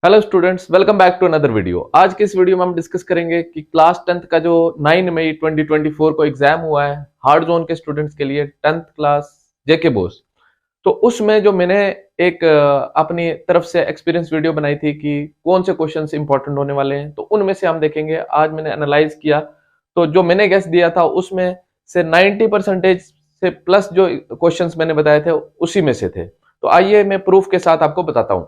Hello students, welcome back to another video. आज के इस वीडियो में हम डिस्कस करेंगे कि क्लास 10th का जो 9 मई 2024 को एग्जाम हुआ है हार्ड जोन के स्टूडेंट्स के लिए, 10th क्लास जेके बोस। तो उसमें जो मैंने एक अपनी तरफ से एक्सपीरियंस वीडियो बनाई थी कि कौन से क्वेश्चंस इंपॉर्टेंट होने वाले हैं, तो उनमें से हम देखेंगे। आज मैंने एनालाइज किया तो जो मैंने गेस दिया था उसमें से 90% से प्लस जो क्वेश्चंस मैंने बताए थे उसी में से थे। तो आइए मैं प्रूफ के साथ आपको बताता हूं।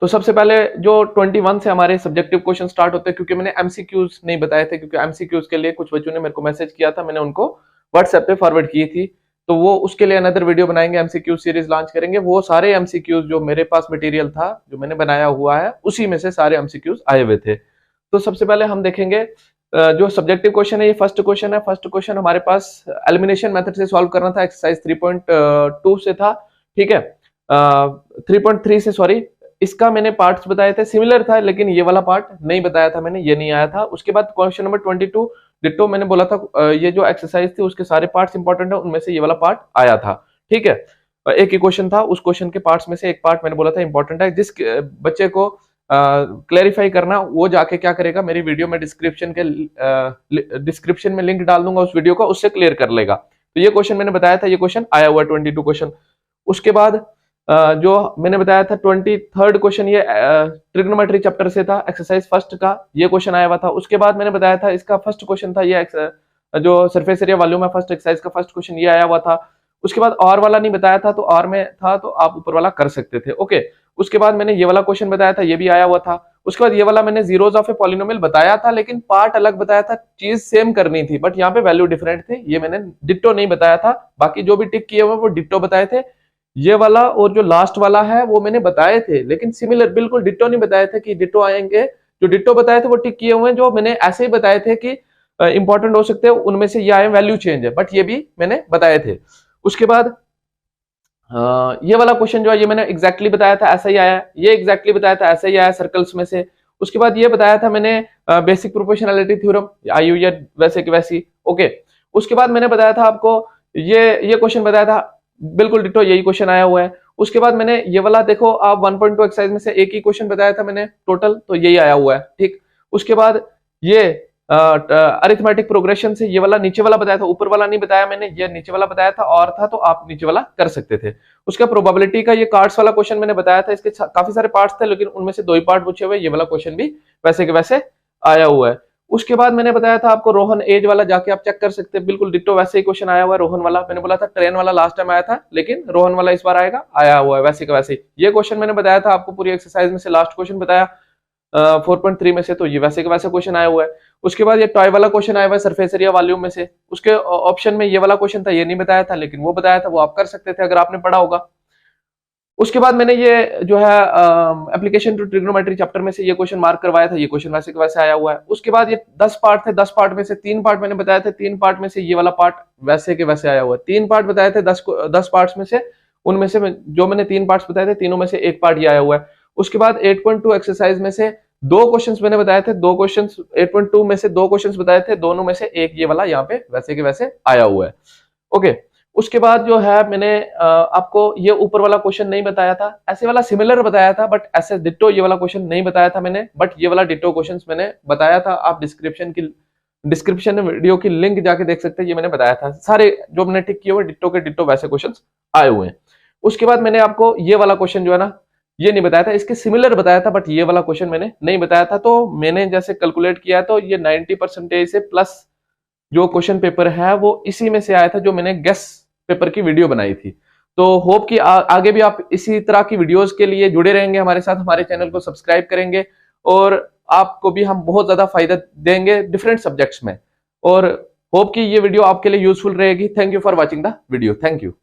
तो सबसे पहले जो 21 से हमारे सब्जेक्टिव क्वेश्चन स्टार्ट होते हैं, क्योंकि मैंने एमसीक्यूज नहीं बताए थे, क्योंकि एमसीक्यूज के लिए कुछ बच्चों ने मेरे को मैसेज किया था, मैंने उनको व्हाट्सएप पे फॉरवर्ड की थी। तो वो उसके लिए अनदर वीडियो बनाएंगे, एमसीक्यू सीरीज लॉन्च करेंगे। वो सारे एमसीक्यूज जो मेरे पास मटेरियल था, जो मैंने बनाया हुआ है, उसी में से सारे एमसीक्यूज आए हुए थे। तो सबसे पहले हम देखेंगे जो सब्जेक्टिव क्वेश्चन है, ये फर्स्ट क्वेश्चन है। फर्स्ट क्वेश्चन हमारे पास एलिमिनेशन मेथड से सॉल्व करना था, एक्सरसाइज 3.2 से था। ठीक है, 3.3 से, सॉरी। इसका मैंने पार्ट्स बताए थे, सिमिलर था, लेकिन ये वाला पार्ट नहीं बताया था मैंने, ये नहीं आया था। उसके बाद क्वेश्चन नंबर 22 डिट्टो, मैंने बोला था ये जो एक्सरसाइज थी उसके सारे पार्ट्स इंपॉर्टेंट है, उनमें से ये वाला पार्ट आया था। ठीक है, एक ही क्वेश्चन था, उस क्वेश्चन के पार्ट्स में से एक पार्ट मैंने बोला था इंपॉर्टेंट है। जिस बच्चे को क्लैरिफाई करना, वो जाके क्या करेगा, मेरी वीडियो में डिस्क्रिप्शन में लिंक डाल दूंगा उस वीडियो का, उससे क्लियर कर लेगा। तो ये क्वेश्चन मैंने बताया था, ये क्वेश्चन आया हुआ 22 क्वेश्चन। उसके बाद जो मैंने बताया था 23rd क्वेश्चन, ये ट्रिग्नोमेट्री चैप्टर से था, एक्सरसाइज फर्स्ट का ये क्वेश्चन आया हुआ था। उसके बाद मैंने बताया था इसका फर्स्ट क्वेश्चन था ये जो सरफेस एरिया वॉल्यूम है, फर्स्ट एक्सरसाइज का फर्स्ट क्वेश्चन ये आया हुआ था। उसके बाद और वाला नहीं बताया था, तो और में था तो आप ऊपर वाला कर सकते थे। ओके, उसके बाद मैंने ये वाला क्वेश्चन बताया था, ये भी आया हुआ था। उसके बाद ये वाला मैंने जीरोस ऑफ ए पॉलिनोमियल बताया था, लेकिन पार्ट अलग बताया था, चीज सेम करनी थी, बट यहाँ पे वैल्यू डिफरेंट थे। ये मैंने डिट्टो नहीं बताया था, बाकी जो भी टिक किए हुए वो डिट्टो बताए थे। ये वाला और जो लास्ट वाला है वो मैंने बताए थे, लेकिन सिमिलर, बिल्कुल डिट्टो नहीं बताए थे कि डिट्टो आएंगे। जो डिट्टो बताए थे वो टिक किए हुए हैं, जो मैंने ऐसे ही बताए थे कि इंपॉर्टेंट हो सकते हैं, उनमें से ये आए वैल्यू चेंज है, बट ये भी मैंने बताए थे। उसके बाद ये वाला क्वेश्चन जो है, ये मैंने एग्जैक्टली बताया था, ऐसा ही आया। ये एग्जैक्टली बताया था, ऐसा ही आया सर्कल्स में से। उसके बाद ये बताया था मैंने बेसिक प्रोपोर्शनैलिटी थ्योरम, आई हुई है वैसे की वैसी। ओके, उसके बाद मैंने बताया था आपको ये क्वेश्चन बताया था, बिल्कुल डिट्टो यही क्वेश्चन आया हुआ है। उसके बाद मैंने ये वाला देखो, आप 1.2 एक्सरसाइज में से एक ही क्वेश्चन बताया था मैंने टोटल, तो यही आया हुआ है। ठीक, उसके बाद ये अरिथमेटिक प्रोग्रेशन से ये वाला नीचे वाला बताया था, ऊपर वाला नहीं बताया मैंने, ये नीचे वाला बताया था, और था तो आप नीचे वाला कर सकते थे। उसका प्रोबेबिलिटी का ये कार्ड्स वाला क्वेश्चन मैंने बताया था, इसके काफी सारे पार्ट्स थे, लेकिन उनमें से 2 ही पार्ट पूछे हुए, ये वाला क्वेश्चन भी वैसे के वैसे आया हुआ है। उसके बाद मैंने बताया था आपको रोहन एज वाला, जाके आप चेक कर सकते हैं, बिल्कुल डिट्टो वैसे ही क्वेश्चन आया हुआ है रोहन वाला। मैंने बोला था ट्रेन वाला लास्ट टाइम आया था, लेकिन रोहन वाला इस बार आएगा, आया हुआ है वैसे का वैसे ही। ये क्वेश्चन मैंने बताया था आपको पूरी एक्सरसाइज में से, लास्ट क्वेश्चन बताया 4.3 में से, तो ये वैसे का वैसे क्वेश्चन आया हुआ है। उसके बाद ये टॉय वाला क्वेश्चन आया हुआ है सरफेस एरिया वॉल्यूम में से। उसके ऑप्शन में ये वाला क्वेश्चन था, ये नहीं बताया था, लेकिन वो बताया था, वो आप कर सकते थे अगर आपने पढ़ा होगा। उसके बाद मैंने ये जो है एप्लीकेशन टू ट्रिग्नोमेट्री चैप्टर में से ये क्वेश्चन मार्क करवाया था, ये क्वेश्चन वैसे के वैसे आया हुआ है। उसके बाद ये 10 पार्ट थे, 10 पार्ट में से 3 पार्ट मैंने बताए थे, 3 पार्ट में से ये वाला पार्ट वैसे के वैसे आया हुआ है। 3 पार्ट बताए थे 10 पार्ट्स में से, उनमें से जो मैंने 3 पार्ट्स बताए थे, तीनों में से एक पार्ट ये आया हुआ है। उसके बाद 8.2 एक्सरसाइज में से 2 क्वेश्चंस मैंने बताए थे, 2 क्वेश्चंस 8.2 में से 2 क्वेश्चंस बताए थे, दोनों में से एक ये वाला यहाँ पे वैसे के वैसे आया हुआ है। ओके, उसके बाद जो है मैंने आपको ये ऊपर वाला क्वेश्चन नहीं बताया था, ऐसे वाला सिमिलर बताया था, बट ऐसे डिट्टो ये वाला क्वेश्चन नहीं बताया था मैंने, बट ये वाला डिट्टो क्वेश्चन मैंने बताया था। आप डिस्क्रिप्शन में वीडियो की लिंक जाके देख सकते हैं, ये मैंने बताया था। सारे जो मैंने टिक किए हुए डिट्टो के डिट्टो वैसे क्वेश्चन आए हुए हैं। उसके बाद मैंने आपको ये वाला क्वेश्चन जो है ना, ये नहीं बताया था, इसके सिमिलर बताया था, बट ये वाला क्वेश्चन मैंने नहीं बताया था। तो मैंने जैसे कैलकुलेट किया, तो ये 90% से प्लस जो क्वेश्चन पेपर है वो इसी में से आया था, जो मैंने गेस पेपर की वीडियो बनाई थी। तो होप कि आगे भी आप इसी तरह की वीडियोस के लिए जुड़े रहेंगे हमारे साथ, हमारे चैनल को सब्सक्राइब करेंगे, और आपको भी हम बहुत ज्यादा फायदा देंगे डिफरेंट सब्जेक्ट्स में। और होप कि ये वीडियो आपके लिए यूजफुल रहेगी। Thank you for watching the video. Thank you.